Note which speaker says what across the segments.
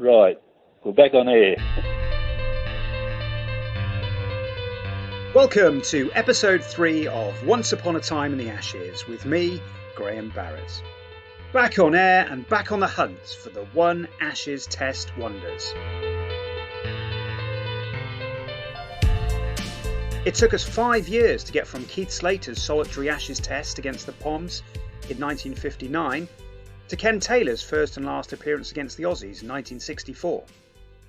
Speaker 1: Right, we're back on air.
Speaker 2: Welcome to episode 3 of Once Upon a Time in the Ashes with me, Graham Barrett. Back on air and back on the hunt for the one Ashes Test wonders. It took us 5 years to get from Keith Slater's solitary Ashes Test against the Poms in 1959 to Ken Taylor's first and last appearance against the Aussies in 1964.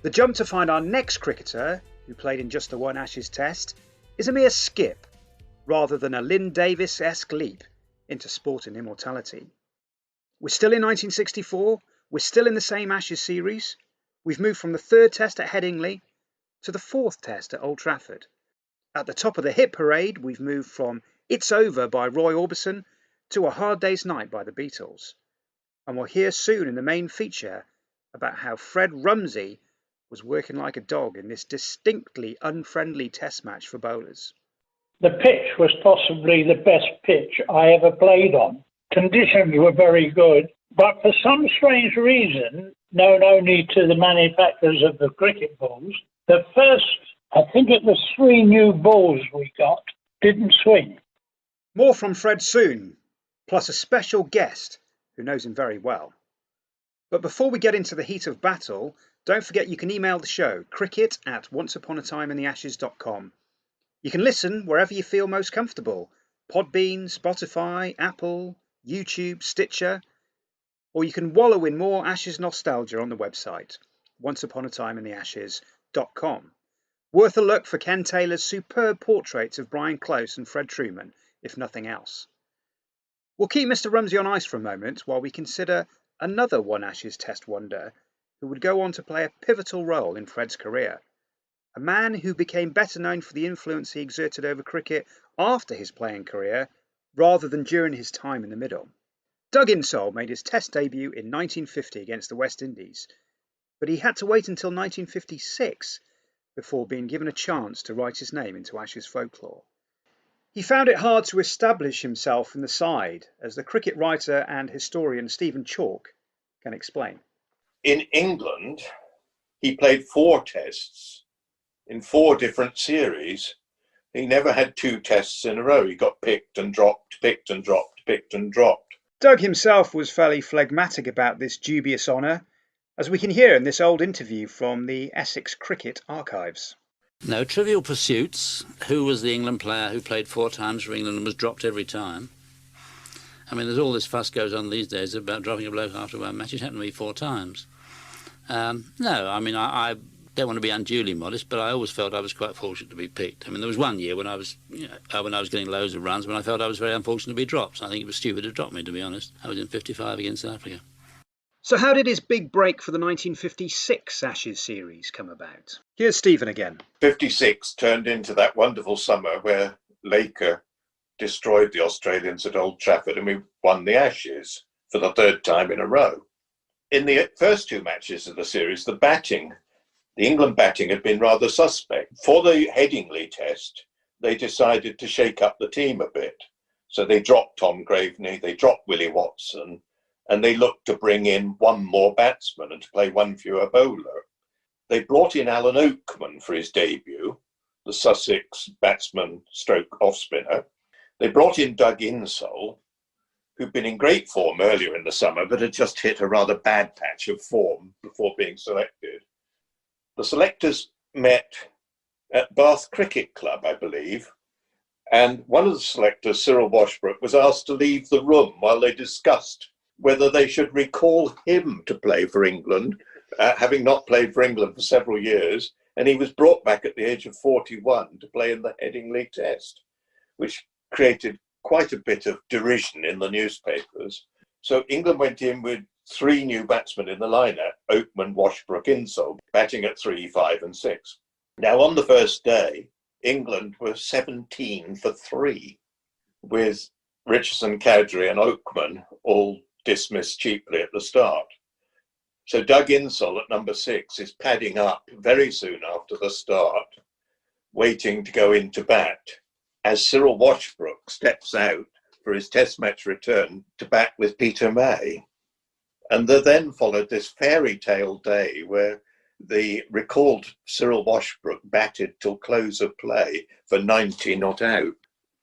Speaker 2: The jump to find our next cricketer, who played in just the one Ashes Test, is a mere skip, rather than a Lynn Davis-esque leap into sporting immortality. We're still in 1964, we're still in the same Ashes series, we've moved from the third Test at Headingley to the fourth Test at Old Trafford. At the top of the hit parade, we've moved from It's Over by Roy Orbison to A Hard Day's Night by the Beatles. And we'll hear soon in the main feature about how Fred Rumsey was working like a dog in this distinctly unfriendly test match for bowlers.
Speaker 3: The pitch was possibly the best pitch I ever played on. Conditions were very good, but for some strange reason, known only to the manufacturers of the cricket balls, the first, I think it was 3 new balls we got, didn't swing.
Speaker 2: More from Fred soon, plus a special guest who knows him very well. But before we get into the heat of battle, don't forget you can email the show, cricket@onceuponatimeintheashes.com. You can listen wherever you feel most comfortable, Podbean, Spotify, Apple, YouTube, Stitcher, or you can wallow in more Ashes nostalgia on the website, onceuponatimeintheashes.com. Worth a look for Ken Taylor's superb portraits of Brian Close and Fred Truman, if nothing else. We'll keep Mr. Rumsey on ice for a moment while we consider another one Ashes Test wonder who would go on to play a pivotal role in Fred's career. A man who became better known for the influence he exerted over cricket after his playing career rather than during his time in the middle. Doug Insole made his Test debut in 1950 against the West Indies, but he had to wait until 1956 before being given a chance to write his name into Ashes folklore. He found it hard to establish himself in the side, as the cricket writer and historian Stephen Chalke can explain.
Speaker 4: In England, he played 4 tests in 4 different series. He never had 2 tests in a row. He got picked and dropped, picked and dropped, picked and dropped.
Speaker 2: Doug himself was fairly phlegmatic about this dubious honour, as we can hear in this old interview from the Essex Cricket Archives.
Speaker 5: No, Trivial Pursuits, who was the England player who played 4 times for England and was dropped every time? I mean, there's all this fuss goes on these days about dropping a bloke after one match. It happened to me 4 times. No, I mean, I don't want to be unduly modest, but I always felt I was quite fortunate to be picked. I mean, there was one year when I was getting loads of runs when I felt I was very unfortunate to be dropped. I think it was stupid to drop me, to be honest. I was in 55 against South Africa.
Speaker 2: So how did his big break for the 1956 Ashes series come about? Here's Stephen again.
Speaker 4: 56 turned into that wonderful summer where Laker destroyed the Australians at Old Trafford and we won the Ashes for the 3rd time in a row. In the first 2 matches of the series, the England batting had been rather suspect. For the Headingley Test, they decided to shake up the team a bit. So they dropped Tom Graveney, they dropped Willie Watson, and they looked to bring in 1 more batsman and to play 1 fewer bowler. They brought in Alan Oakman for his debut, the Sussex batsman stroke off-spinner. They brought in Doug Insole, who'd been in great form earlier in the summer, but had just hit a rather bad patch of form before being selected. The selectors met at Bath Cricket Club, I believe, and one of the selectors, Cyril Washbrook, was asked to leave the room while they discussed whether they should recall him to play for England, having not played for England for several years, and he was brought back at the age of 41 to play in the Headingley Test, which created quite a bit of derision in the newspapers. So England went in with 3 new batsmen in the lineup, Oakman, Washbrook, Insole, batting at 3, 5 and 6. Now on the first day, England were 17 for 3, with Richardson, Cowdrey and Oakman all dismissed cheaply at the start. So Doug Insole at number 6 is padding up very soon after the start, waiting to go into bat, as Cyril Washbrook steps out for his Test match return to bat with Peter May. And there then followed this fairy tale day where the recalled Cyril Washbrook batted till close of play for 90 not out.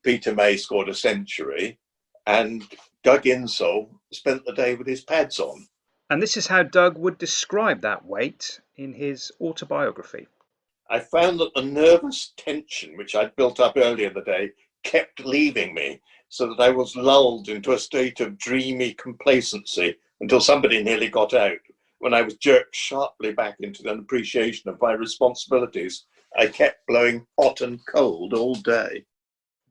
Speaker 4: Peter May scored a century, and Doug Insole spent the day with his pads on.
Speaker 2: And this is how Doug would describe that wait in his autobiography.
Speaker 4: I found that the nervous tension which I'd built up earlier in the day kept leaving me, so that I was lulled into a state of dreamy complacency until somebody nearly got out, when I was jerked sharply back into an appreciation of my responsibilities. I kept blowing hot and cold all day.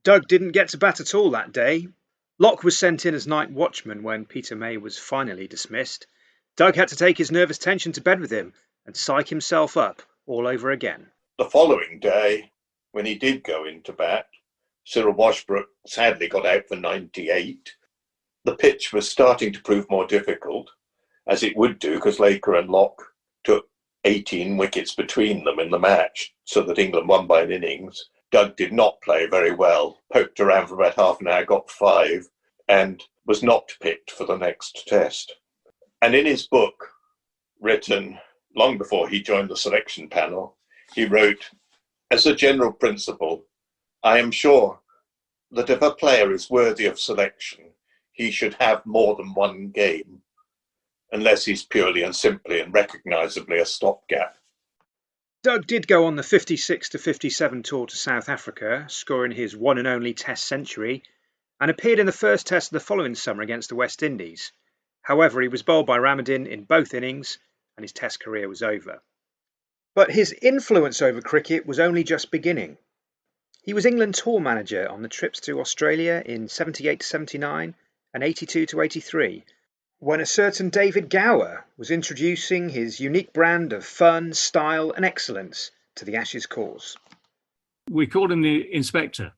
Speaker 2: Doug didn't get to bat at all that day. Locke was sent in as night watchman when Peter May was finally dismissed. Doug had to take his nervous tension to bed with him and psych himself up all over again.
Speaker 4: The following day, when he did go into bat, Cyril Washbrook sadly got out for 98. The pitch was starting to prove more difficult, as it would do, because Laker and Locke took 18 wickets between them in the match, so that England won by an innings. Doug did not play very well, poked around for about half an hour, got 5, and was not picked for the next test. And in his book, written long before he joined the selection panel, he wrote, "As a general principle, I am sure that if a player is worthy of selection, he should have more than one game, unless he's purely and simply and recognisably a stopgap."
Speaker 2: Doug did go on the 56 to 57 tour to South Africa, scoring his one and only Test century, and appeared in the first Test of the following summer against the West Indies. However, he was bowled by Ramadan in both innings, and his Test career was over. But his influence over cricket was only just beginning. He was England tour manager on the trips to Australia in 78 to 79 and 82 to 83, when a certain David Gower was introducing his unique brand of fun, style and excellence to the Ashes cause.
Speaker 6: We called him the Inspector.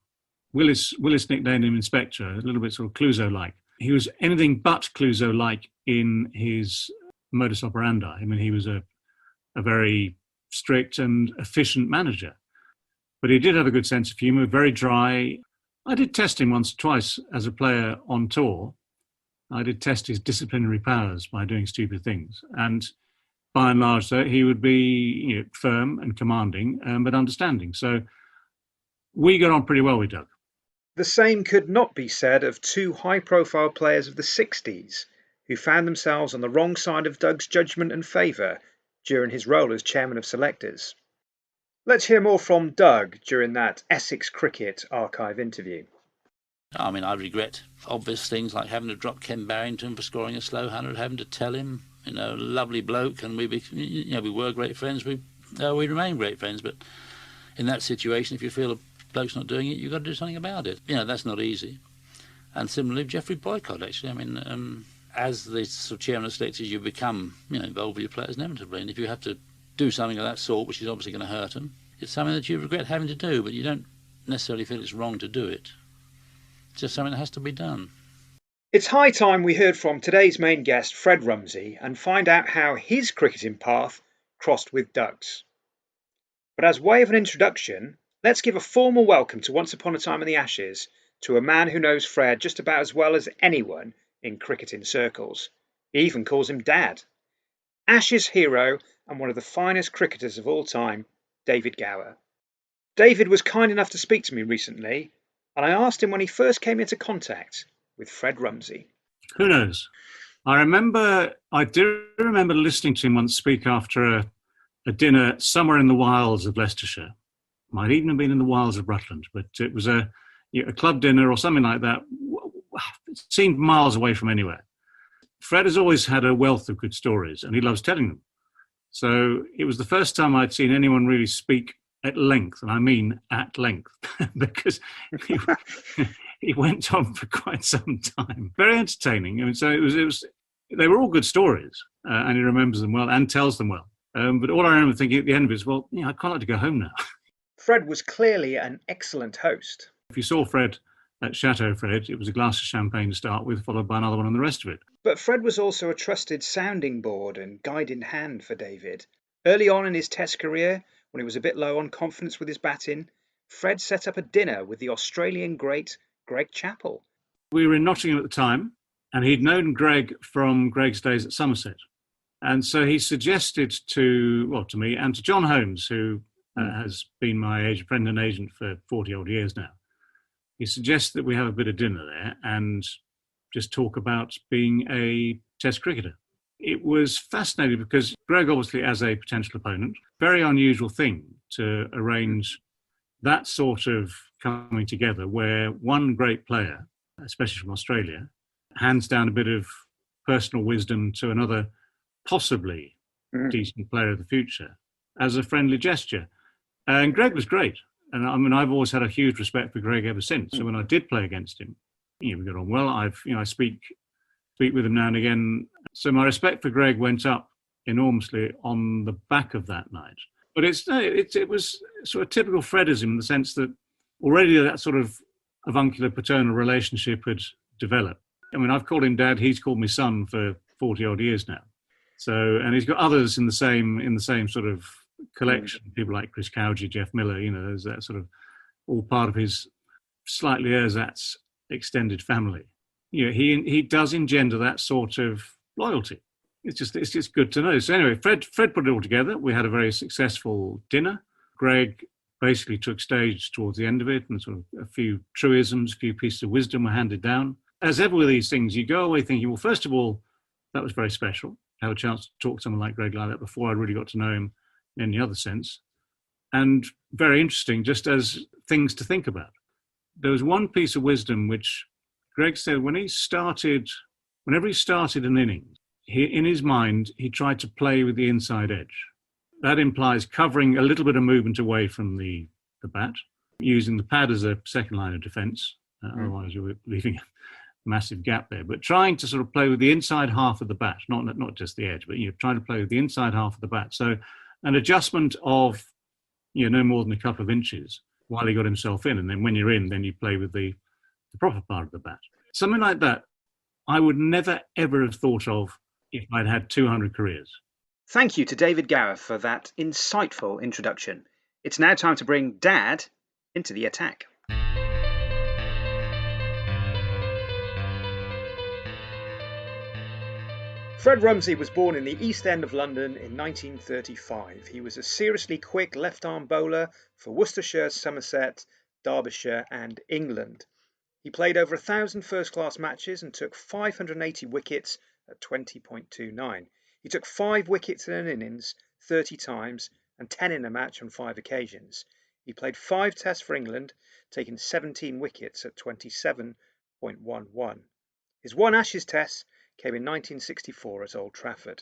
Speaker 6: Willis nicknamed him Inspector, a little bit sort of Clouseau-like. He was anything but Clouseau-like in his modus operandi. I mean, he was a very strict and efficient manager. But he did have a good sense of humour, very dry. I did test him once or twice as a player on tour. I did test his disciplinary powers by doing stupid things. And by and large, though, he would be firm and commanding, but understanding. So we got on pretty well with Doug.
Speaker 2: The same could not be said of two high-profile players of the 60s who found themselves on the wrong side of Doug's judgment and favour during his role as Chairman of Selectors. Let's hear more from Doug during that Essex Cricket archive interview.
Speaker 5: I mean, I regret obvious things like having to drop Ken Barrington for scoring a slow 100, having to tell him, lovely bloke, and we were great friends. We remain great friends, but in that situation, if you feel a bloke's not doing it, you've got to do something about it. That's not easy. And similarly, Geoffrey Boycott, actually. I mean, as the sort of Chairman of Selectors, you become, involved with your players inevitably, and if you have to do something of that sort, which is obviously going to hurt them, it's something that you regret having to do, but you don't necessarily feel it's wrong to do it. It's just something that has to be done.
Speaker 2: It's high time we heard from today's main guest, Fred Rumsey, and find out how his cricketing path crossed with Doug's. But as way of an introduction, let's give a formal welcome to Once Upon a Time in the Ashes to a man who knows Fred just about as well as anyone in cricketing circles. He even calls him Dad. Ashes hero and one of the finest cricketers of all time, David Gower. David was kind enough to speak to me recently, and I asked him when he first came into contact with Fred Rumsey.
Speaker 6: Who knows? I do remember listening to him once speak after a dinner somewhere in the wilds of Leicestershire. Might even have been in the wilds of Rutland, but it was a club dinner or something like that. It seemed miles away from anywhere. Fred has always had a wealth of good stories, and he loves telling them. So it was the first time I'd seen anyone really speak at length, and I mean at length, because he went on for quite some time. Very entertaining. I mean, so they were all good stories, and he remembers them well and tells them well. But all I remember thinking at the end of it is, well, I'd quite like to go home now.
Speaker 2: Fred was clearly an excellent host.
Speaker 6: If you saw Fred at Chateau Fred, it was a glass of champagne to start with, followed by another one and the rest of it.
Speaker 2: But Fred was also a trusted sounding board and guiding hand for David. Early on in his Test career, when he was a bit low on confidence with his batting, Fred set up a dinner with the Australian great Greg Chappell.
Speaker 6: We were in Nottingham at the time, And he'd known Greg from Greg's days at Somerset. And so he suggested to me and to John Holmes, who has been my friend and agent for 40 odd years now. He suggested that we have a bit of dinner there and just talk about being a Test cricketer. It was fascinating because Greg, obviously, as a potential opponent, very unusual thing to arrange that sort of coming together where one great player, especially from Australia, hands down a bit of personal wisdom to another possibly decent player of the future as a friendly gesture. And Greg was great. And I mean, I've always had a huge respect for Greg ever since. So when I did play against him, we got on well. I speak with him now and again. So my respect for Greg went up enormously on the back of that night. But it was sort of typical Fredism in the sense that already that sort of avuncular paternal relationship had developed. I mean, I've called him dad. He's called me son for 40 odd years now. So, and he's got others in the same sort of collection. People like Chris Cowgie, Jeff Miller. There's that sort of all part of his slightly ersatz extended family. He does engender that sort of loyalty. It's just good to know. So anyway, Fred put it all together. We had a very successful dinner. Greg basically took stage towards the end of it, and sort of a few truisms, a few pieces of wisdom were handed down. As ever with these things, you go away thinking, well, first of all, that was very special. Have a chance to talk to someone like Greg like that before I really got to know him in any other sense. And very interesting, just as things to think about. There was one piece of wisdom which Greg said whenever he started an innings, in his mind, he tried to play with the inside edge. That implies covering a little bit of movement away from the bat, using the pad as a second line of defence. Otherwise, you're leaving a massive gap there. But trying to sort of play with the inside half of the bat, not just the edge, but you're trying to play with the inside half of the bat. So an adjustment of no more than a couple of inches while he got himself in. And then when you're in, then you play with the proper part of the bat. Something like that, I would never, ever have thought of if I'd had 200 careers.
Speaker 2: Thank you to David Gower for that insightful introduction. It's now time to bring Dad into the attack. Fred Rumsey was born in the East End of London in 1935. He was a seriously quick left-arm bowler for Worcestershire, Somerset, Derbyshire and England. He played over 1,000 first-class matches and took 580 wickets at 20.29. He took 5 wickets in an innings 30 times and 10 in a match on 5 occasions. He played 5 tests for England, taking 17 wickets at 27.11. His one Ashes test came in 1964 at Old Trafford.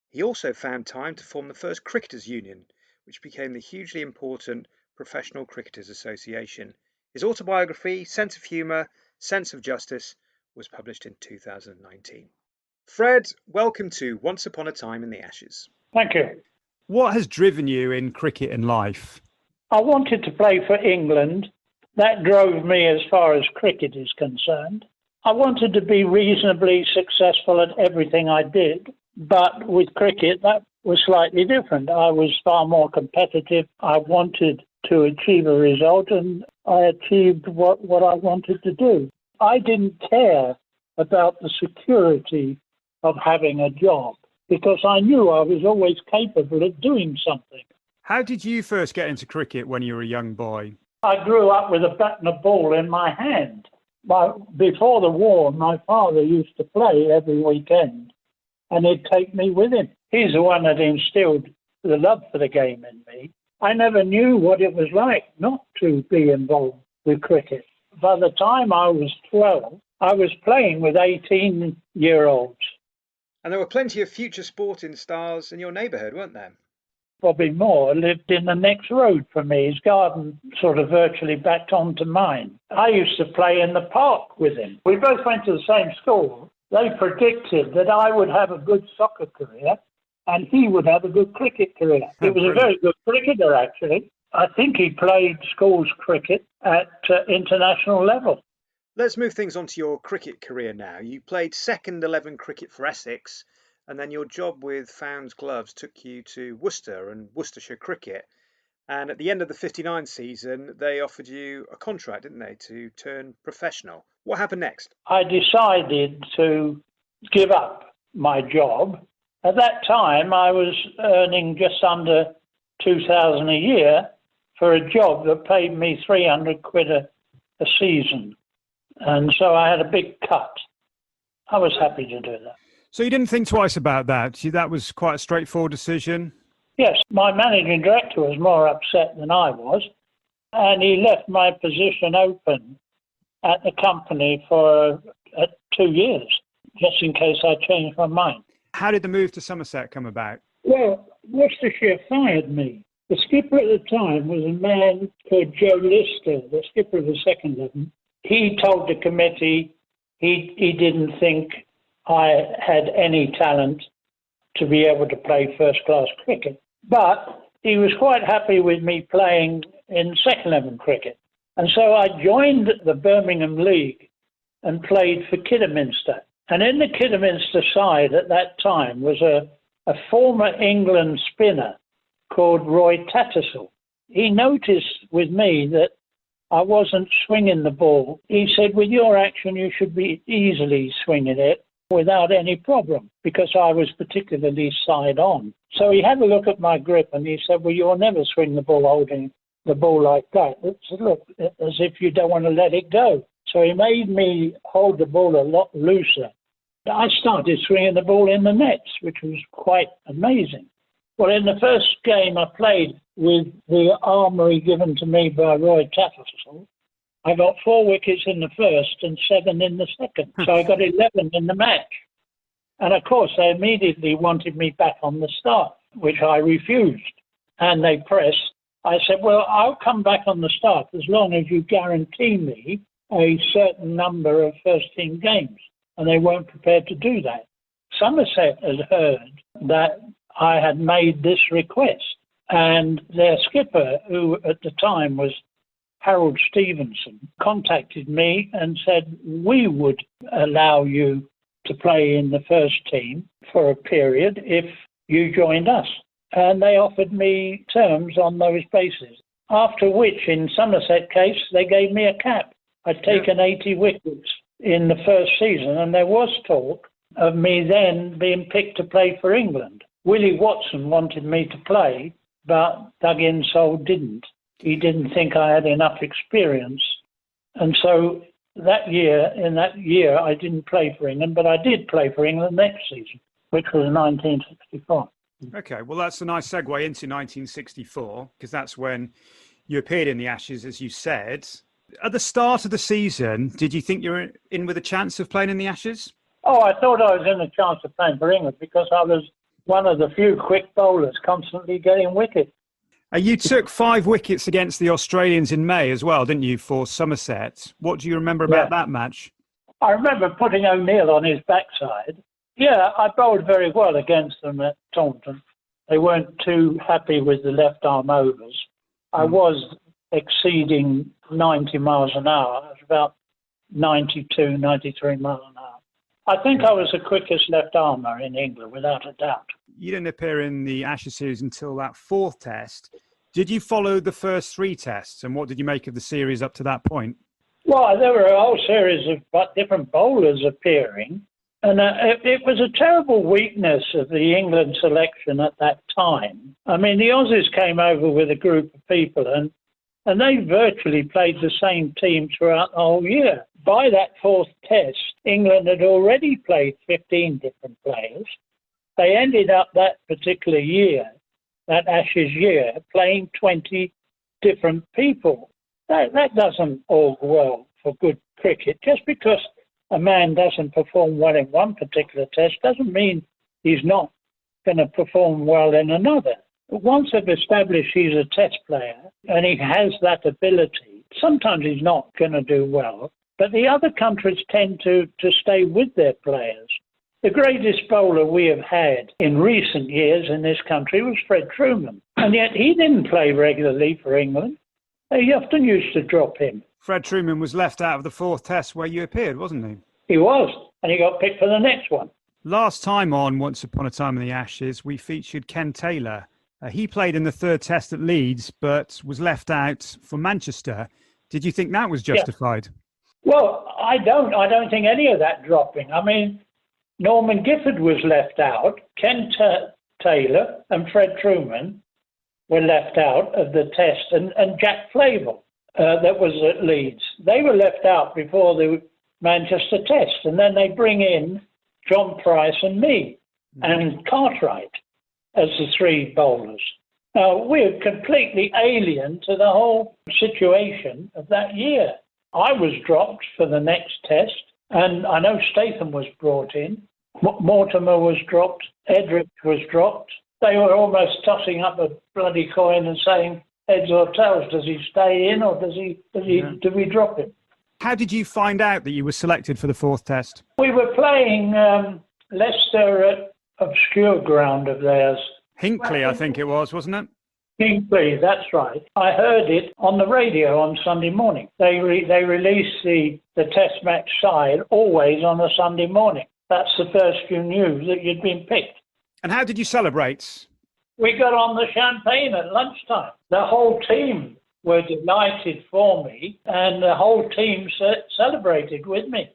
Speaker 2: He also found time to form the first Cricketers' Union, which became the hugely important Professional Cricketers Association. His autobiography, Sense of Humour, Sense of Justice, was published in 2019. Fred, welcome to Once Upon a Time in the Ashes.
Speaker 3: Thank you.
Speaker 7: What has driven you in cricket and life?
Speaker 3: I wanted to play for England. That drove me as far as cricket is concerned. I wanted to be reasonably successful at everything I did, but with cricket that was slightly different. I was far more competitive. I wanted to achieve a result, and I achieved what I wanted to do. I didn't care about the security of having a job because I knew I was always capable of doing something.
Speaker 7: How did you first get into cricket when you were a young boy?
Speaker 3: I grew up with a bat and a ball in my hand. Before the war, my father used to play every weekend, and he'd take me with him. He's the one that instilled the love for the game in me. I never knew what it was like not to be involved with cricket. By the time I was 12, I was playing with 18-year-olds.
Speaker 2: And there were plenty of future sporting stars in your neighbourhood, weren't there?
Speaker 3: Bobby Moore lived in the next road from me. His garden sort of virtually backed onto mine. I used to play in the park with him. We both went to the same school. They predicted that I would have a good soccer career and he would have a good cricket career. He was a very good cricketer, actually. I think he played schools cricket at international level.
Speaker 2: Let's move things on to your cricket career now. You played second 11 cricket for Essex, and then your job with Founds Gloves took you to Worcester and Worcestershire cricket. And at the end of the 59 season, they offered you a contract, didn't they, to turn professional? What happened next?
Speaker 3: I decided to give up my job. At that time, I was earning just under 2,000 a year for a job that paid me 300 quid a season. And so I had a big cut. I was happy to do that.
Speaker 7: So you didn't think twice about that? That was quite a straightforward decision?
Speaker 3: Yes, my managing director was more upset than I was, and he left my position open at the company for 2 years, just in case I changed my mind.
Speaker 7: How did the move to Somerset come about?
Speaker 3: Well, Worcestershire fired me. The skipper at the time was a man called Joe Lister, the skipper of the second level. He told the committee he didn't think I had any talent to be able to play first-class cricket. But he was quite happy with me playing in second-level cricket. And so I joined the Birmingham League and played for Kidderminster. And in the Kidderminster side at that time was a former England spinner called Roy Tattersall. He noticed with me that I wasn't swinging the ball. He said, with your action, you should be easily swinging it without any problem, because I was particularly side on. So he had a look at my grip and he said, well, you'll never swing the ball holding the ball like that. It said, look, as if you don't want to let it go. So he made me hold the ball a lot looser. I started swinging the ball in the nets, which was quite amazing. Well, in the first game I played with the armoury given to me by Roy Tattersall, I got 4 wickets in the first and 7 in the second. So I got 11 in the match. And of course, they immediately wanted me back on the start, which I refused. And they pressed. I said, well, I'll come back on the start as long as you guarantee me a certain number of first-team games. And they weren't prepared to do that. Somerset had heard that I had made this request. And their skipper, who at the time was Harold Stevenson, contacted me and said, we would allow you to play in the first team for a period if you joined us. And they offered me terms on those bases. After which, in Somerset case, they gave me a cap. I'd taken 80 wickets in the first season, and there was talk of me then being picked to play for England. Willie Watson wanted me to play, but Doug Insole didn't. He didn't think I had enough experience. And so in that year, I didn't play for England, but I did play for England next season, which was 1964.
Speaker 7: Okay, well, that's a nice segue into 1964, because that's when you appeared in the Ashes, as you said. At the start of the season, did you think you were in with a chance of playing in the Ashes?
Speaker 3: Oh, I thought I was in a chance of playing for England because I was one of the few quick bowlers constantly getting wickets.
Speaker 7: You took 5 wickets against the Australians in May as well, didn't you, for Somerset? What do you remember about that match?
Speaker 3: I remember putting O'Neill on his backside. Yeah, I bowled very well against them at Taunton. They weren't too happy with the left-arm overs. I was exceeding 90 miles an hour. I was about 92, 93 miles an hour. I think I was the quickest left-armer in England, without a doubt.
Speaker 7: You didn't appear in the Ashes series until that 4th test. Did you follow the first 3 tests, and what did you make of the series up to that point?
Speaker 3: Well, there were a whole series of different bowlers appearing, and it was a terrible weakness of the England selection at that time. I mean, the Aussies came over with a group of people, and they virtually played the same team throughout the whole year. By that 4th test, England had already played 15 different players. They ended up that particular year, that Ashes year, playing 20 different people. That doesn't augur well for good cricket. Just because a man doesn't perform well in one particular test doesn't mean he's not going to perform well in another. But once they've established he's a test player and he has that ability, sometimes he's not going to do well. But the other countries tend to stay with their players. The greatest bowler we have had in recent years in this country was Fred Truman. And yet he didn't play regularly for England. They often used to drop him.
Speaker 7: Fred Truman was left out of the 4th test where you appeared, wasn't he?
Speaker 3: He was, and he got picked for the next one.
Speaker 7: Last time on Once Upon a Time in the Ashes, we featured Ken Taylor. He played in the 3rd test at Leeds, but was left out for Manchester. Did you think that was justified?
Speaker 3: Well, I don't think any of that dropping. I mean, Norman Gifford was left out. Ken Taylor and Fred Truman were left out of the test, and Jack Flavel, that was at Leeds. They were left out before the Manchester test, and then they bring in John Price and me and Cartwright as the three bowlers. Now, we're completely alien to the whole situation of that year. I was dropped for the next test, and I know Statham was brought in. Mortimer was dropped. Edric was dropped. They were almost tossing up a bloody coin and saying, heads or tails, does he stay in or do we drop him?
Speaker 7: How did you find out that you were selected for the fourth test?
Speaker 3: We were playing Leicester at obscure ground of theirs.
Speaker 7: Hinckley, I think it was, wasn't it?
Speaker 3: Hinckley, that's right. I heard it on the radio on Sunday morning. They release the test match side always on a Sunday morning. That's the first you knew that you'd been picked.
Speaker 7: And how did you celebrate?
Speaker 3: We got on the champagne at lunchtime. The whole team were delighted for me, and the whole team celebrated with me.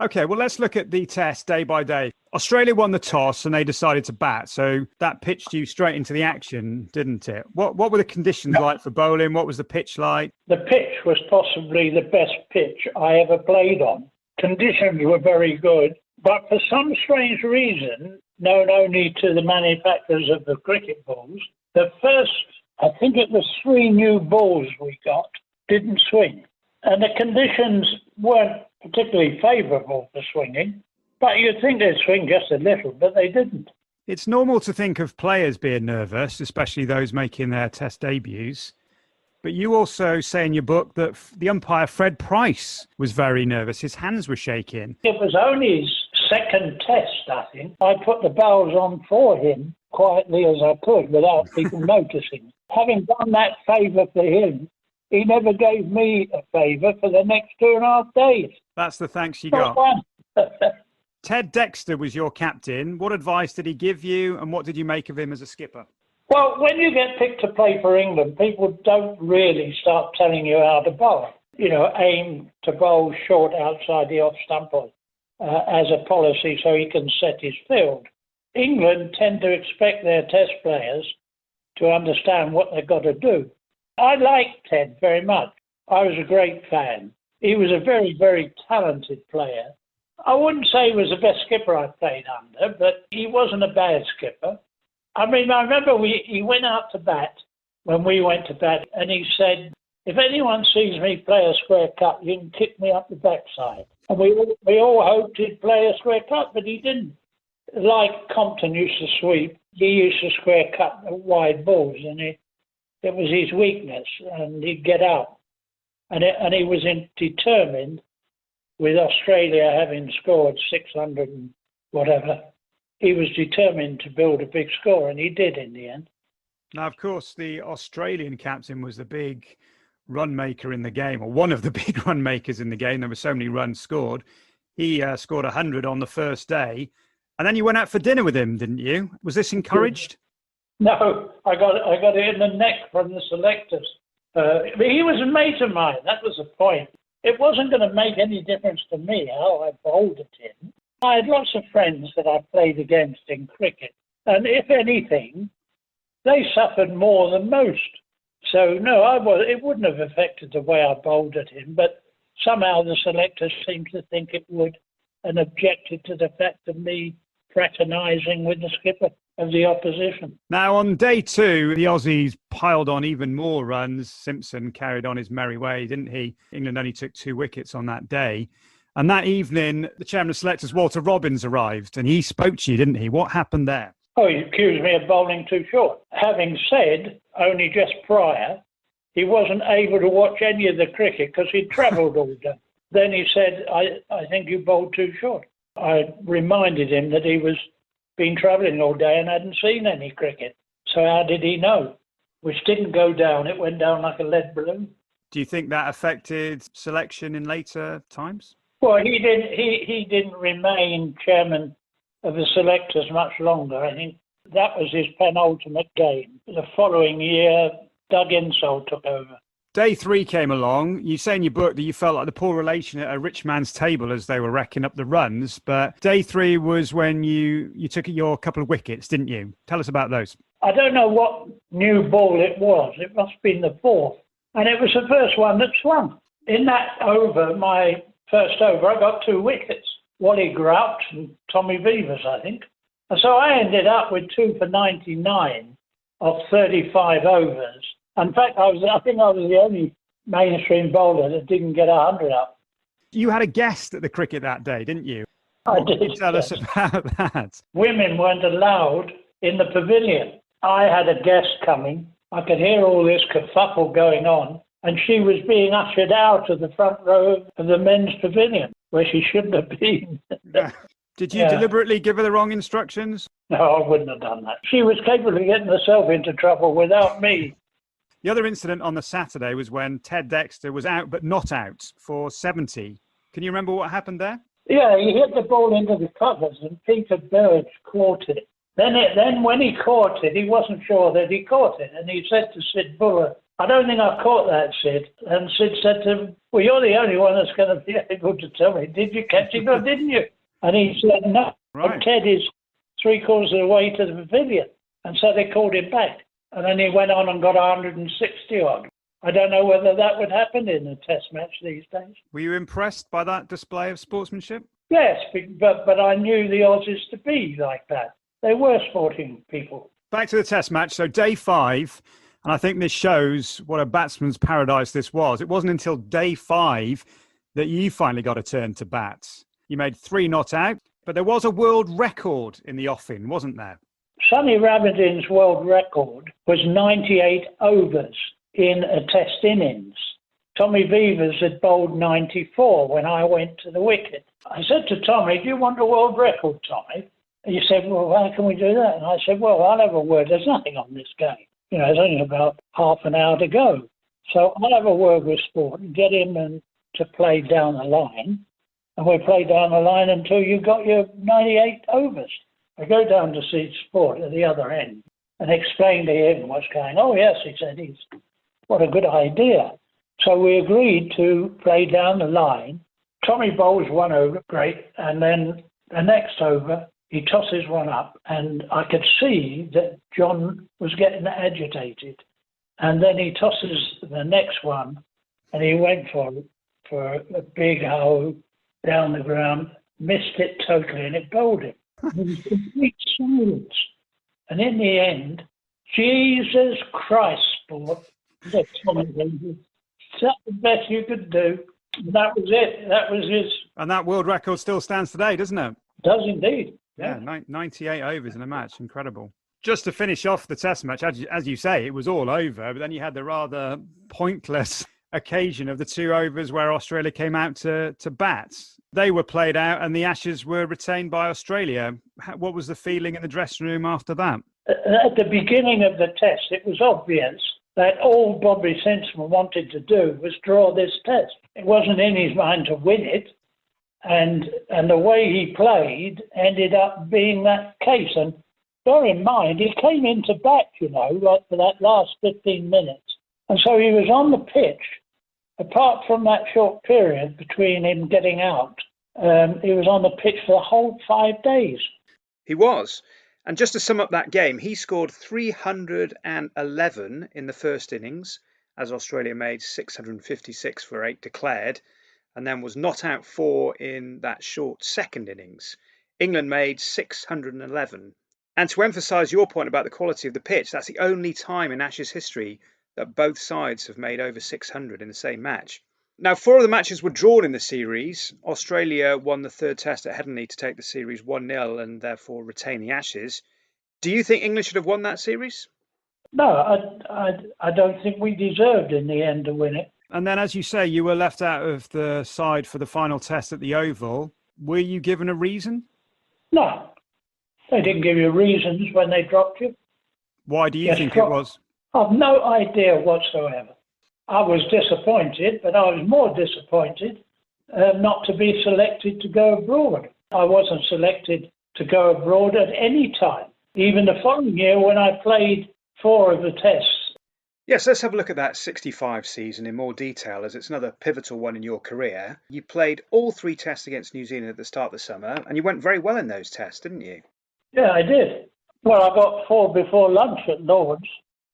Speaker 7: Okay, well, let's look at the test day by day. Australia won the toss and they decided to bat, so that pitched you straight into the action, didn't it? What were the conditions like for bowling? What was the pitch like?
Speaker 3: The pitch was possibly the best pitch I ever played on. Conditions were very good, but for some strange reason, known only to the manufacturers of the cricket balls, the first, I think it was 3 new balls we got, didn't swing. And the conditions weren't particularly favourable for swinging, but you'd think they'd swing just a little, but they didn't.
Speaker 7: It's normal to think of players being nervous, especially those making their test debuts. But you also say in your book that the umpire, Fred Price, was very nervous. His hands were shaking.
Speaker 3: It was only his second test, I think. I put the bowls on for him quietly as I could without people noticing. Having done that favour for him, he never gave me a favour for the next 2.5 days.
Speaker 7: That's the thanks you
Speaker 3: Not
Speaker 7: got.
Speaker 3: one.
Speaker 7: Ted Dexter was your captain. What advice did he give you and what did you make of him as a skipper?
Speaker 3: Well, when you get picked to play for England, people don't really start telling you how to bowl. You know, aim to bowl short outside the off stump as a policy so he can set his field. England tend to expect their test players to understand what they've got to do. I liked Ted very much. I was a great fan. He was a very, very talented player. I wouldn't say he was the best skipper I played under, but he wasn't a bad skipper. I mean, I remember he went out to bat when we went to bat, and he said, if anyone sees me play a square cut, you can kick me up the backside. And we all hoped he'd play a square cut, but he didn't. Like Compton used to sweep, he used to square cut wide balls, and it was his weakness, and he'd get out. And he was determined, with Australia having scored 600 and whatever, he was determined to build a big score, and he did in the end.
Speaker 7: Now, of course, the Australian captain was the big run maker in the game, or one of the big run makers in the game. There were so many runs scored. He scored 100 on the first day. And then you went out for dinner with him, didn't you? Was this encouraged?
Speaker 3: No, I got it in the neck from the selectors. He was a mate of mine. That was the point. It wasn't going to make any difference to me how I bowled at him. I had lots of friends that I played against in cricket. And if anything, they suffered more than most. So, no, it wouldn't have affected the way I bowled at him. But somehow the selectors seemed to think it would and objected to the fact of me fraternising with the skipper of the opposition.
Speaker 7: Now, on day 2, the Aussies piled on even more runs. Simpson carried on his merry way, didn't he? England only took 2 wickets on that day. And that evening, the Chairman of Selectors, Walter Robbins, arrived and he spoke to you, didn't he? What happened there?
Speaker 3: Oh, he accused me of bowling too short. Having said, only just prior, he wasn't able to watch any of the cricket because he'd travelled all day. Then he said, I think you bowled too short. I reminded him that he was been travelling all day and hadn't seen any cricket. So how did he know? Which didn't go down. It went down like a lead balloon.
Speaker 7: Do you think that affected selection in later times?
Speaker 3: Well, he didn't remain chairman of the selectors much longer. I think that was his penultimate game. The following year, Doug Insole took over.
Speaker 7: Day 3 came along. You say in your book that you felt like the poor relation at a rich man's table as they were racking up the runs. But day 3 was when you took your couple of wickets, didn't you? Tell us about those.
Speaker 3: I don't know what new ball it was. It must have been the 4th. And it was the first one that swung. In that over, my first over, I got 2 wickets. Wally Grout and Tommy Vevers, I think. And so I ended up with 2 for 99 of 35 overs. In fact, I think I was the only mainstream bowler that didn't get 100 up.
Speaker 7: You had a guest at the cricket that day, didn't you?
Speaker 3: I did.
Speaker 7: Tell us about that.
Speaker 3: Women weren't allowed in the pavilion. I had a guest coming. I could hear all this kerfuffle going on, and she was being ushered out of the front row of the men's pavilion, where she shouldn't have been.
Speaker 7: Did you deliberately give her the wrong instructions?
Speaker 3: No, I wouldn't have done that. She was capable of getting herself into trouble without me.
Speaker 7: The other incident on the Saturday was when Ted Dexter was out but not out for 70. Can you remember what happened there?
Speaker 3: Yeah, he hit the ball into the covers and Peter Burge caught it. Then when he caught it, he wasn't sure that he caught it. And he said to Sid Buller, I don't think I caught that, Sid. And Sid said to him, well, you're the only one that's going to be able to tell me, did you catch it or didn't you? And he said, no.
Speaker 7: Right.
Speaker 3: Ted is 3/4 of the way to the pavilion. And so they called him back. And then he went on and got 160 odd. I don't know whether that would happen in a test match these days.
Speaker 7: Were you impressed by that display of sportsmanship?
Speaker 3: Yes, but I knew the Aussies to be like that. They were sporting people.
Speaker 7: Back to the test match. So day 5, and I think this shows what a batsman's paradise this was. It wasn't until day 5 that you finally got a turn to bat. You made 3 not out, but there was a world record in the offing, wasn't there?
Speaker 3: Sonny Rabidin's world record was 98 overs in a test innings. Tommy Vevers had bowled 94 when I went to the wicket. I said to Tommy, do you want a world record, Tommy? And he said, well, how can we do that? And I said, well, I'll have a word. There's nothing on this game. You know, there's only about half an hour to go. So I'll have a word with Sport and get him to play down the line. And we play down the line until you got your 98 overs. I go down to see Sport at the other end and explain to him what's going on. Oh, yes, he said, what a good idea. So we agreed to play down the line. Tommy bowls 1 over, great. And then the next over, he tosses 1 up. And I could see that John was getting agitated. And then he tosses the next one and he went for a big hoe down the ground, missed it totally, and it bowled him. There was complete silence. And in the end, Jesus Christ, Sport, said Tommy Vevers, that's the best you could do. And that was it. That was his.
Speaker 7: And that world record still stands today, doesn't it?
Speaker 3: Does indeed.
Speaker 7: Yeah, 98 overs in a match. Incredible. Just to finish off the test match, as you say, it was all over, but then you had the rather pointless occasion of the 2 overs where Australia came out to bat. They were played out and the Ashes were retained by Australia. What was the feeling in the dressing room after that?
Speaker 3: At the beginning of the test, it was obvious that all Bobby Simpson wanted to do was draw this test. It wasn't in his mind to win it. And the way he played ended up being that case. And bear in mind, he came into bat, you know, right for that last 15 minutes. And so he was on the pitch. Apart from that short period between him getting out, he was on the pitch for the whole 5 days.
Speaker 2: He was. And just to sum up that game, he scored 311 in the first innings, as Australia made 656 for 8 declared, and then was not out 4 in that short second innings. England made 611. And to emphasise your point about the quality of the pitch, that's the only time in Ashes history that both sides have made over 600 in the same match. Now, 4 of the matches were drawn in the series. Australia won the 3rd test at Headingley to take the series 1-0 and therefore retain the Ashes. Do you think England should have won that series?
Speaker 3: No, I don't think we deserved in the end to win it.
Speaker 7: And then, as you say, you were left out of the side for the final test at the Oval. Were you given a reason?
Speaker 3: No, they didn't give you reasons when they dropped you.
Speaker 7: Why do you think it was?
Speaker 3: I've no idea whatsoever. I was disappointed, but I was more disappointed not to be selected to go abroad. I wasn't selected to go abroad at any time. Even the following year when I played 4 of the tests,
Speaker 2: Yes, let's have a look at that 65 season in more detail, as it's another pivotal one in your career. You played all 3 tests against New Zealand at the start of the summer, and you went very well in those tests, didn't you?
Speaker 3: Yeah, I did. Well, I got 4 before lunch at Lord's.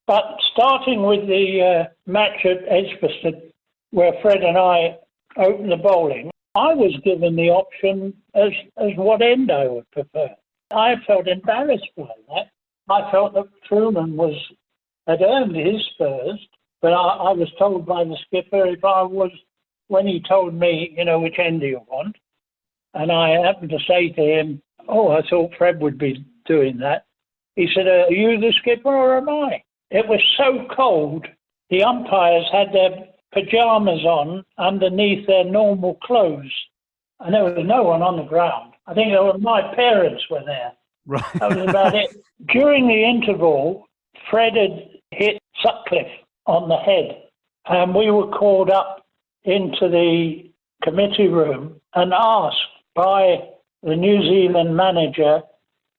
Speaker 3: But starting with the match at Edgbaston, where Fred and I opened the bowling, I was given the option as what end I would prefer. I felt embarrassed by that. I felt that Truman had earned his first, but I was told by the skipper when he told me, which end do you want? And I happened to say to him, I thought Fred would be doing that. He said, are you the skipper or am I? It was so cold, the umpires had their pyjamas on underneath their normal clothes, and there was no one on the ground. I think my parents were there.
Speaker 7: Right.
Speaker 3: That was about it. During the interval, Fred had hit Sutcliffe on the head, and we were called up into the committee room and asked by the New Zealand manager,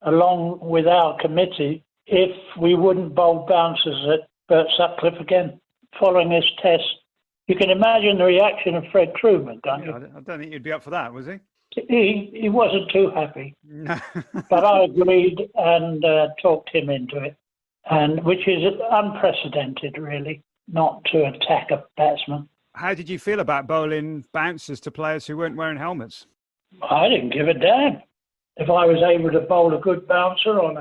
Speaker 3: along with our committee, if we wouldn't bowl bouncers at Bert Sutcliffe again following this test. You can imagine the reaction of Fred Truman, can't you?
Speaker 7: I don't think he'd be up for that, was he?
Speaker 3: He wasn't too happy,
Speaker 7: No.
Speaker 3: but I agreed and talked him into it, and which is unprecedented, really, not to attack a batsman.
Speaker 7: How did you feel about bowling bouncers to players who weren't wearing helmets?
Speaker 3: I didn't give a damn. If I was able to bowl a good bouncer on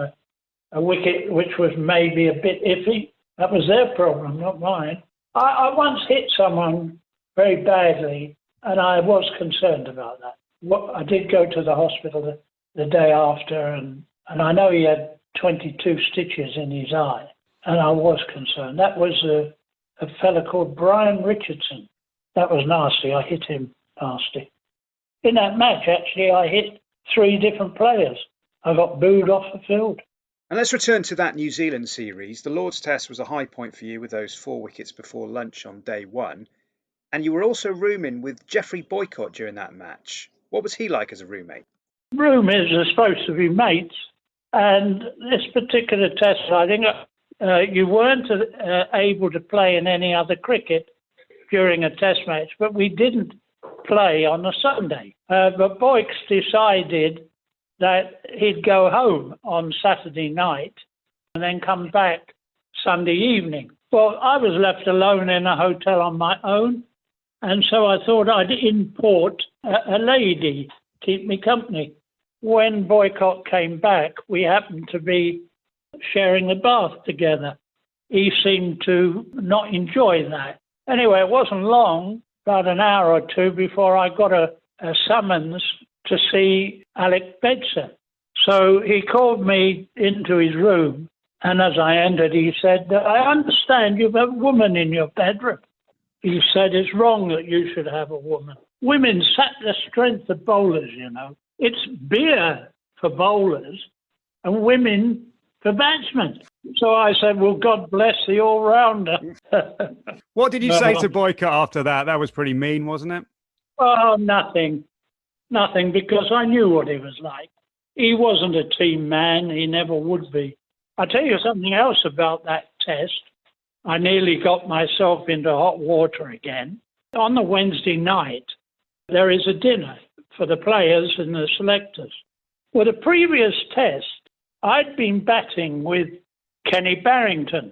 Speaker 3: a wicket which was maybe a bit iffy, that was their problem, not mine. I once hit someone very badly, and I was concerned about that. I did go to the hospital the day after, and I know he had 22 stitches in his eye, and I was concerned. That was a fella called Brian Richardson. That was nasty. I hit him nasty. In that match, actually, I hit 3 different players. I got booed off the field.
Speaker 2: And let's return to that New Zealand series. The Lord's Test was a high point for you with those 4 wickets before lunch on day 1. And you were also rooming with Geoffrey Boycott during that match. What was he like as a roommate?
Speaker 3: Roomies are supposed to be mates. And this particular test, I think you weren't able to play in any other cricket during a test match, but we didn't play on a Sunday. But Boyks decided that he'd go home on Saturday night and then come back Sunday evening. Well, I was left alone in a hotel on my own, and so I thought I'd import a lady to keep me company. When Boycott came back, we happened to be sharing the bath together. He seemed to not enjoy that. Anyway, it wasn't long, about an hour or 2, before I got a summons to see Alec Bedser. So he called me into his room, and as I entered, he said, I understand you've a woman in your bedroom. He said, it's wrong that you should have a woman. Women sap the strength of bowlers, It's beer for bowlers and women for batsmen. So I said, well, God bless the all-rounder.
Speaker 7: What did you say to Boycott after that? That was pretty mean, wasn't it?
Speaker 3: Oh, nothing, because I knew what he was like. He wasn't a team man. He never would be. I'll tell you something else about that test. I nearly got myself into hot water again. On the Wednesday night, there is a dinner for the players and the selectors. Well, the previous test, I'd been batting with Kenny Barrington.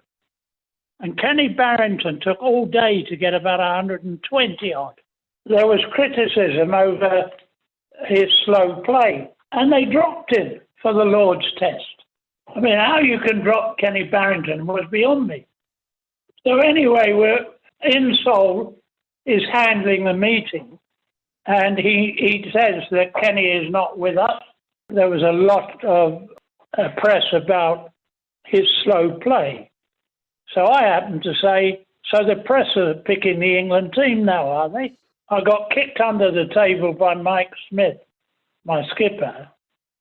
Speaker 3: And Kenny Barrington took all day to get about 120 odd. There was criticism over his slow play, and they dropped him for the Lord's Test. I mean, how you can drop Kenny Barrington was beyond me. So anyway, Insole is handling the meeting, and he says that Kenny is not with us. There was a lot of press about his slow play. So I happened to say, so the press are picking the England team now, are they? I got kicked under the table by Mike Smith, my skipper,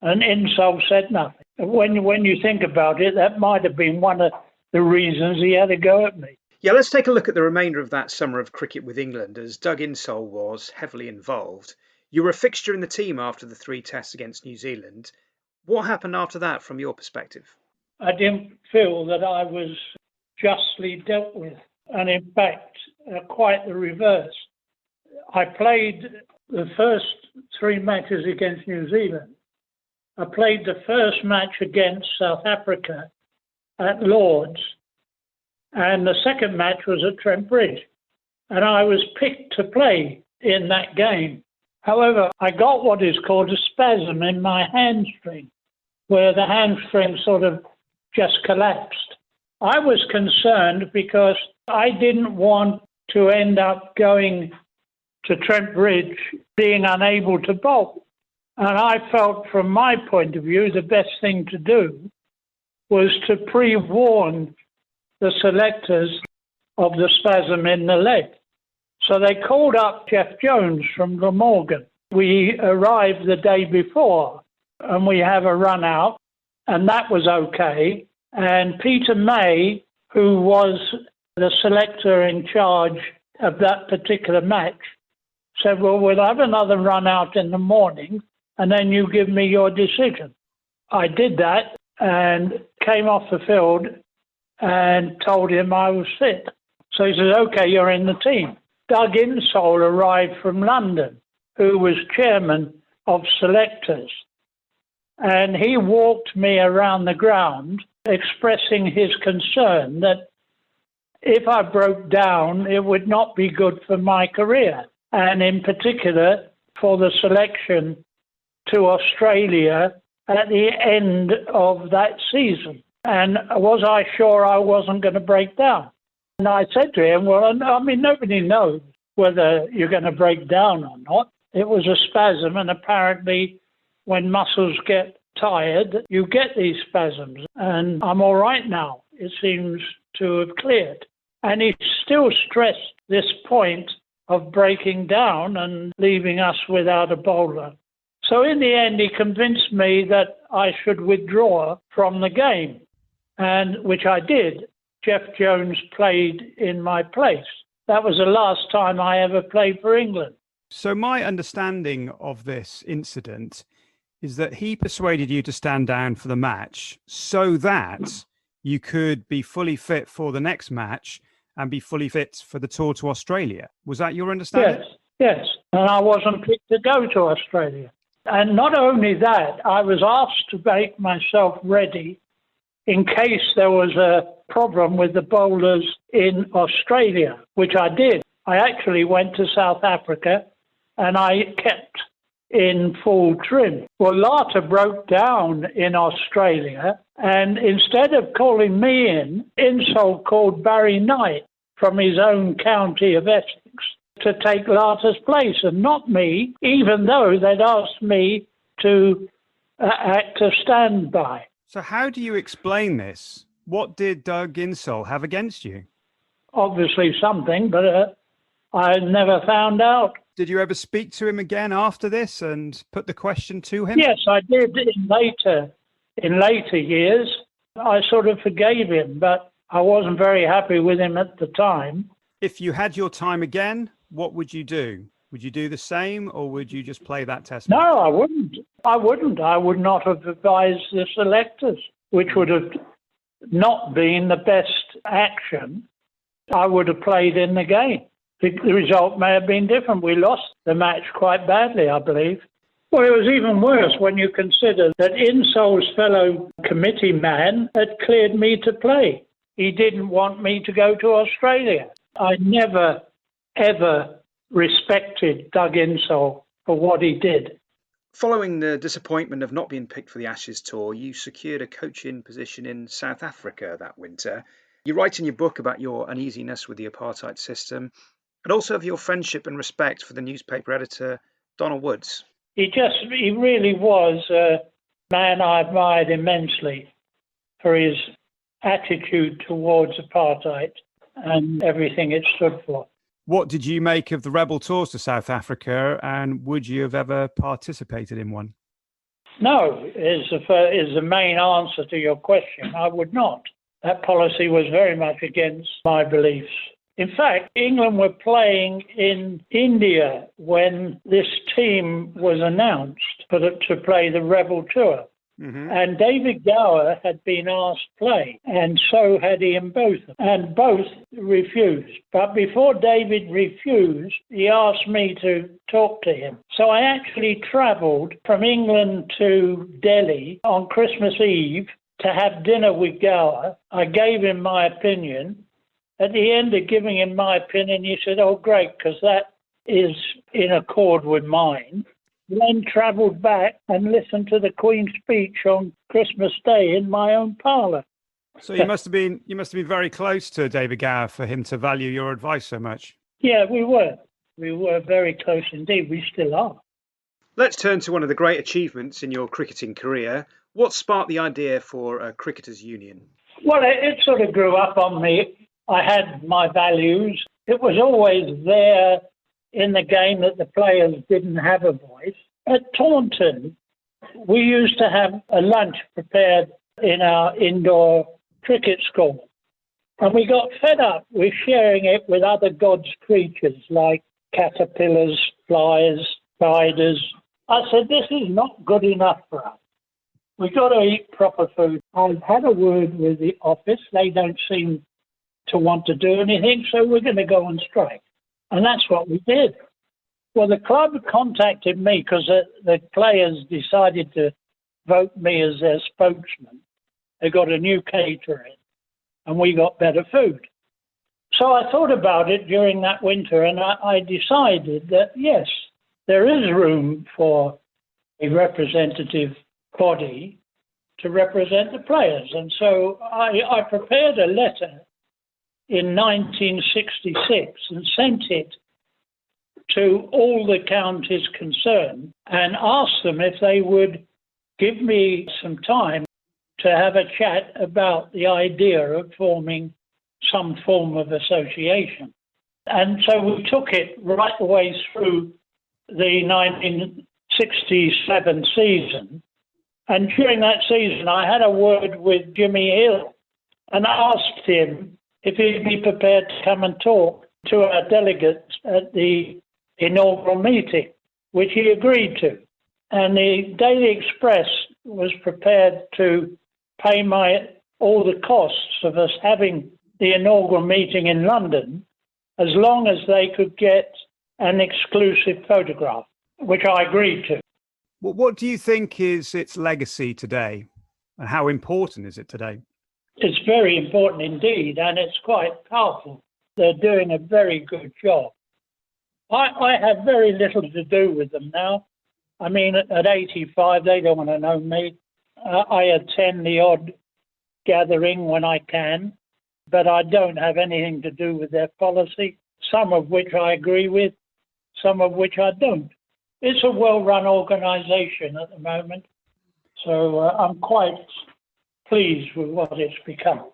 Speaker 3: and Insole said nothing. When you think about it, that might have been one of the reasons he had a go at me.
Speaker 2: Yeah, let's take a look at the remainder of that summer of cricket with England, as Doug Insole was heavily involved. You were a fixture in the team after the 3 tests against New Zealand. What happened after that from your perspective?
Speaker 3: I didn't feel that I was justly dealt with, and in fact, quite the reverse. I played the first 3 matches against New Zealand. I played the first match against South Africa at Lord's, and the second match was at Trent Bridge, and I was picked to play in that game. However, I got what is called a spasm in my hamstring, where the hamstring sort of just collapsed. I was concerned because I didn't want to end up going to Trent Bridge being unable to bowl. And I felt, from my point of view, the best thing to do was to pre-warn the selectors of the spasm in the leg. So they called up Jeff Jones from Glamorgan. We arrived the day before, and we have a run out, and that was okay. And Peter May, who was the selector in charge of that particular match, said, well, we'll have another run out in the morning, and then you give me your decision. I did that and came off the field and told him I was fit. So he said, okay, you're in the team. Doug Insole arrived from London, who was chairman of selectors. And he walked me around the ground expressing his concern that if I broke down, it would not be good for my career. And in particular, for the selection to Australia at the end of that season. And was I sure I wasn't going to break down? And I said to him, well, I mean, nobody knows whether you're going to break down or not. It was a spasm, and apparently when muscles get tired, you get these spasms. And I'm all right now. It seems to have cleared. And he still stressed this point of breaking down and leaving us without a bowler. So in the end, he convinced me that I should withdraw from the game, and which I did. Jeff Jones played in my place. That was the last time I ever played for England.
Speaker 7: So my understanding of this incident is that he persuaded you to stand down for the match so that you could be fully fit for the next match and be fully fit for the tour to Australia. Was that your understanding?
Speaker 3: Yes. And I wasn't picked to go to Australia. And not only that, I was asked to make myself ready in case there was a problem with the bowlers in Australia, which I did. I actually went to South Africa and I kept in full trim. Well, Lata broke down in Australia, and instead of calling me in, Insole called Barry Knight from his own county of Essex to take Lata's place, and not me, even though they'd asked me to act a standby.
Speaker 7: So how do you explain this? What did Doug Insole have against you?
Speaker 3: Obviously something, but I never found out.
Speaker 7: Did you ever speak to him again after this and put the question to him?
Speaker 3: Yes, I did in later years. I sort of forgave him, but I wasn't very happy with him at the time.
Speaker 7: If you had your time again, what would you do? Would you do the same, or would you just play that test?
Speaker 3: No, I wouldn't. I would not have advised the selectors, which would have not been the best action. I would have played in the game. The result may have been different. We lost the match quite badly, I believe. Well, it was even worse when you consider that Insole's fellow committee man had cleared me to play. He didn't want me to go to Australia. I never, ever respected Doug Insole for what he did.
Speaker 2: Following the disappointment of not being picked for the Ashes tour, you secured a coaching position in South Africa that winter. You write in your book about your uneasiness with the apartheid system, and also of your friendship and respect for the newspaper editor, Donald Woods.
Speaker 3: He really was a man I admired immensely for his attitude towards apartheid and everything it stood for.
Speaker 7: What did you make of the rebel tours to South Africa, and would you have ever participated in one?
Speaker 3: No, is the main answer to your question. I would not. That policy was very much against my beliefs. In fact, England were playing in India when this team was announced to play the rebel tour. And David Gower had been asked to play, and so had Ian Botham, and both refused. But before David refused, he asked me to talk to him. So I actually travelled from England to Delhi on Christmas Eve to have dinner with Gower. I gave him my opinion. At the end of giving him my opinion, he said, "Oh, great, because that is in accord with mine." Then travelled back and listened to the Queen's speech on Christmas Day in my own parlour.
Speaker 7: So you must have been very close to David Gower for him to value your advice so much.
Speaker 3: Yeah, we were. We were very close indeed. We still are.
Speaker 2: Let's turn to one of the great achievements in your cricketing career. What sparked the idea for a cricketers' union?
Speaker 3: Well, it sort of grew up on me. I had my values. It was always there in the game that the players didn't have a voice. At Taunton, we used to have a lunch prepared in our indoor cricket school. And we got fed up with sharing it with other God's creatures like caterpillars, flies, spiders. I said, this is not good enough for us. We've got to eat proper food. I've had a word with the office. They don't seem to want to do anything, so we're going to go on strike. And that's what we did. Well, the club contacted me because the players decided to vote me as their spokesman. They got a new caterer in, and we got better food. So I thought about it during that winter, and I decided that, yes, there is room for a representative body to represent the players. And so I prepared a letter in 1966 and sent it to all the counties concerned and asked them if they would give me some time to have a chat about the idea of forming some form of association. And so we took it right the way through the 1967 season. And during that season, I had a word with Jimmy Hill and asked him if he'd be prepared to come and talk to our delegates at the inaugural meeting, which he agreed to. And the Daily Express was prepared to pay all the costs of us having the inaugural meeting in London, as long as they could get an exclusive photograph, which I agreed to.
Speaker 7: Well, what do you think is its legacy today, and how important is it today?
Speaker 3: It's very important indeed, and it's quite powerful. They're doing a very good job. I have very little to do with them now. I mean, at 85, they don't want to know me. I attend the odd gathering when I can, but I don't have anything to do with their policy, some of which I agree with, some of which I don't. It's a well-run organisation at the moment, so I'm quite pleased with what it's become.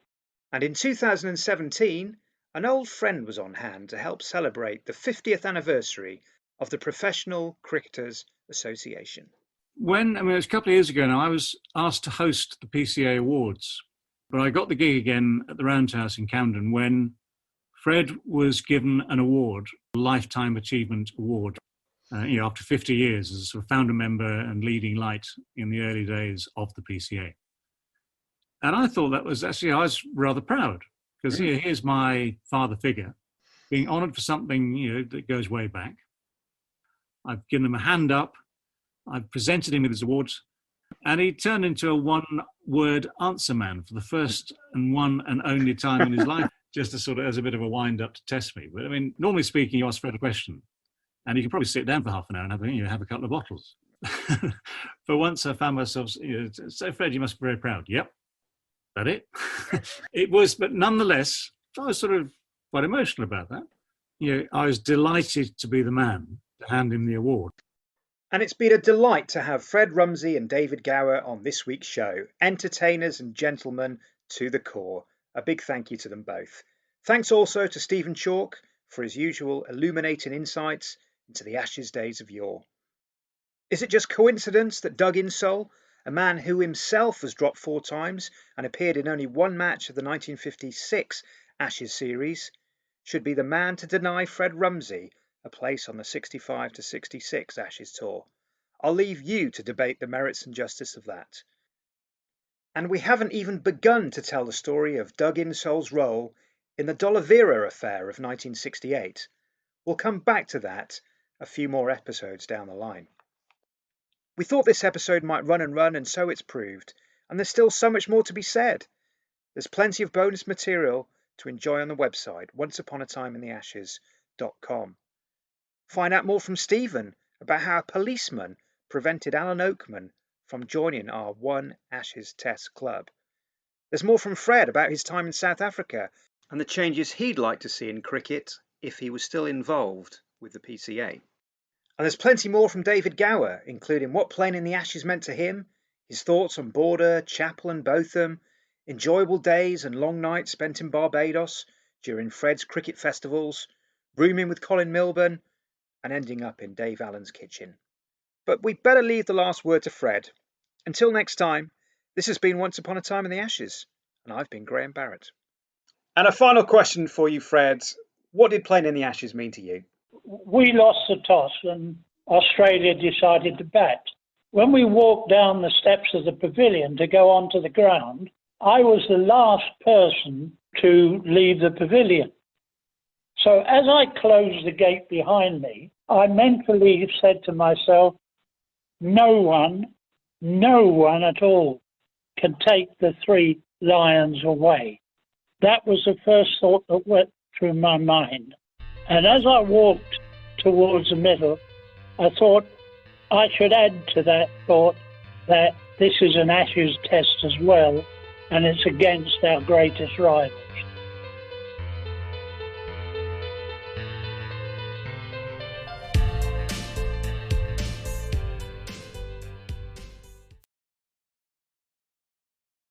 Speaker 2: And in 2017, an old friend was on hand to help celebrate the 50th anniversary of the Professional Cricketers Association.
Speaker 6: It was a couple of years ago now, I was asked to host the PCA Awards, but I got the gig again at the Roundhouse in Camden when Fred was given an award, a Lifetime Achievement Award, after 50 years as a sort of founder member and leading light in the early days of the PCA. And I thought that was actually, I was rather proud because here's my father figure being honoured for something that goes way back. I've given him a hand up. I've presented him with his awards, and he turned into a one-word answer man for the first and one and only time in his life, just to sort of as a bit of a wind-up to test me. But I mean, normally speaking, you ask Fred a question, and you can probably sit down for half an hour and have a couple of bottles. But once I found myself, so Fred, you must be very proud. Yep, that it. It was, but nonetheless, I was sort of quite emotional about that. I was delighted to be the man to hand him the award.
Speaker 2: And it's been a delight to have Fred Rumsey and David Gower on this week's show. Entertainers and gentlemen to the core. A big thank you to them both. Thanks also to Stephen Chalke for his usual illuminating insights into the Ashes days of yore. Is it just coincidence that Doug Insole, a man who himself was dropped 4 times and appeared in only one match of the 1956 Ashes series, should be the man to deny Fred Rumsey a place on the 65 to 66 Ashes tour? I'll leave you to debate the merits and justice of that. And we haven't even begun to tell the story of Doug Insole's role in the Dollavera affair of 1968. We'll come back to that a few more episodes down the line. We thought this episode might run, and so it's proved, and there's still so much more to be said. There's plenty of bonus material to enjoy on the website, onceuponatimeintheashes.com. Find out more from Stephen about how a policeman prevented Alan Oakman from joining our One Ashes Test Club. There's more from Fred about his time in South Africa and the changes he'd like to see in cricket if he was still involved with the PCA. And there's plenty more from David Gower, including what playing in the Ashes meant to him, his thoughts on Border, Chapel and Botham, enjoyable days and long nights spent in Barbados during Fred's cricket festivals, rooming with Colin Milburn, and ending up in Dave Allen's kitchen. But we'd better leave the last word to Fred. Until next time, this has been Once Upon a Time in the Ashes, and I've been Graham Barrett. And a final question for you, Fred. What did playing in the Ashes mean to you?
Speaker 3: We lost the toss and Australia decided to bat. When we walked down the steps of the pavilion to go onto the ground, I was the last person to leave the pavilion. So as I closed the gate behind me, I mentally said to myself, no one at all can take the 3 Lions away. That was the first thought that went through my mind. And as I walked towards the middle, I thought I should add to that thought that this is an Ashes test as well, and it's against our greatest rival.